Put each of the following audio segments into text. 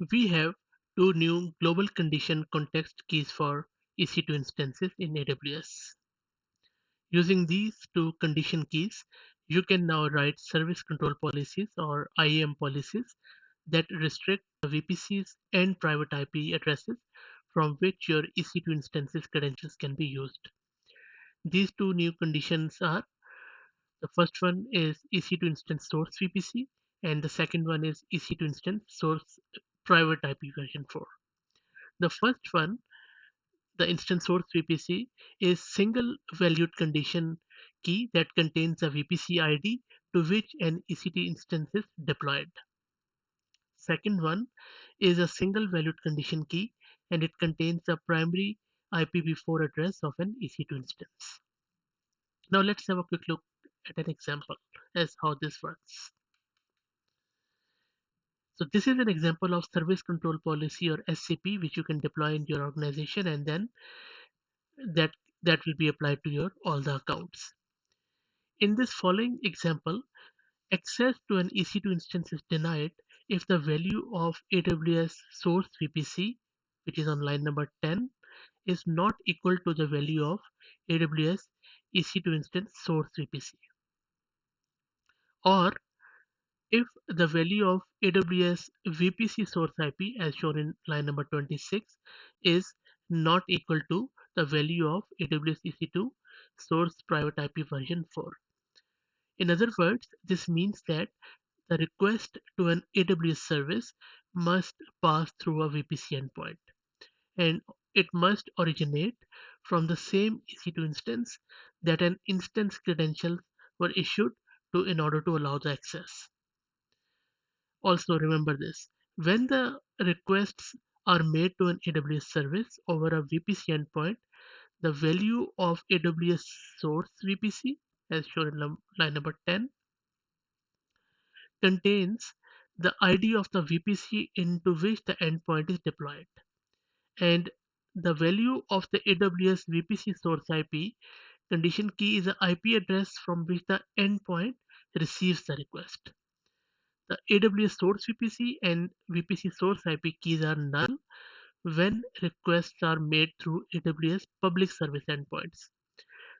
We have two new global condition context keys for EC2 instances in AWS. Using these two condition keys, you can now write service control policies or IAM policies that restrict the VPCs and private IP addresses from which your EC2 instances credentials can be used. These two new conditions are: the first one is EC2 instance source VPC, and the second one is EC2 instance source private IP version 4. The first one, the instance source VPC, is single valued condition key that contains a VPC ID to which an EC2 instance is deployed. Second one is a single valued condition key, and it contains the primary IPv4 address of an EC2 instance. Now let's have a quick look at an example as how this works. So this is an example of service control policy or SCP which you can deploy in your organization, and then that that will be applied to your all the accounts. In this following example, access to an EC2 instance is denied if the value of AWS source VPC, which is on line number 10, is not equal to the value of AWS EC2 instance source VPC, or if the value of AWS VPC source IP, as shown in line number 26, is not equal to the value of AWS EC2 source private IP version 4. In other words, this means that the request to an AWS service must pass through a VPC endpoint, and it must originate from the same EC2 instance that an instance credentials were issued to in order to allow the access. Also remember this: when the requests are made to an AWS service over a VPC endpoint, the value of AWS source VPC, as shown in line number 10, contains the ID of the VPC into which the endpoint is deployed, and the value of the AWS VPC source IP condition key is the IP address from which the endpoint receives the request. The AWS source VPC and VPC source IP keys are null when requests are made through AWS public service endpoints.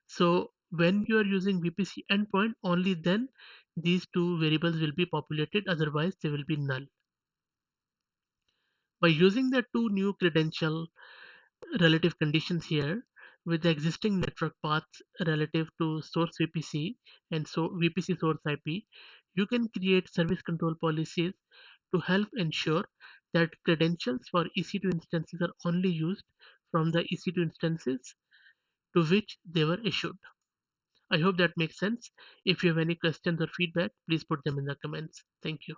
So when you are using VPC endpoint, only then these two variables will be populated, otherwise they will be null. By using the two new credential relative conditions here with the existing network paths relative to source VPC and so VPC source IP, you can create service control policies to help ensure that credentials for EC2 instances are only used from the EC2 instances to which they were issued. I hope that makes sense. If you have any questions or feedback, please put them in the comments. Thank you.